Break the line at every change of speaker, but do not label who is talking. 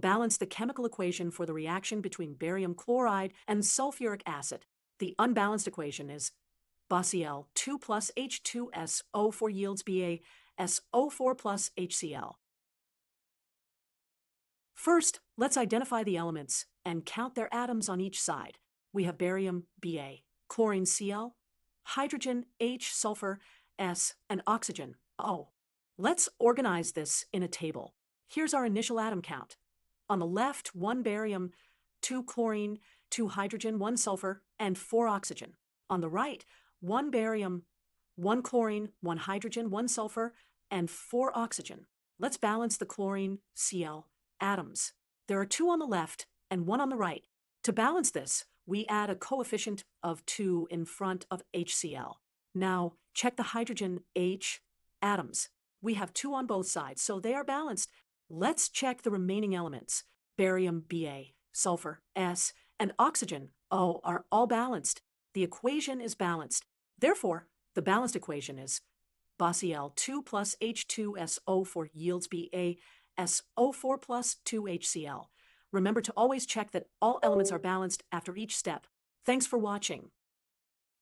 balance the chemical equation for the reaction between barium chloride and sulfuric acid. The unbalanced equation is BaCl2 plus H2SO4 yields BaSO4 plus HCl. First, let's identify the elements and count their atoms on each side. We have barium Ba, chlorine Cl, hydrogen H, sulfur S, and oxygen O. Let's organize this in a table. Here's our initial atom count. On the left, 1 barium, 2 chlorine, 2 hydrogen, 1 sulfur, and 4 oxygen. On the right, 1 barium, 1 chlorine, 1 hydrogen, 1 sulfur, and 4 oxygen. Let's balance the chlorine Cl atoms. There are 2 on the left and 1 on the right. To balance this, we add a coefficient of 2 in front of HCl. Now, check the hydrogen H atoms. We have 2 on both sides, so they are balanced. Let's check the remaining elements. Barium Ba, sulfur S, and oxygen O are all balanced. The equation is balanced. Therefore, the balanced equation is BaCl2 plus H2SO4 yields BaSO4 plus 2HCl. Remember to always check that all elements are balanced after each step. Thanks for watching.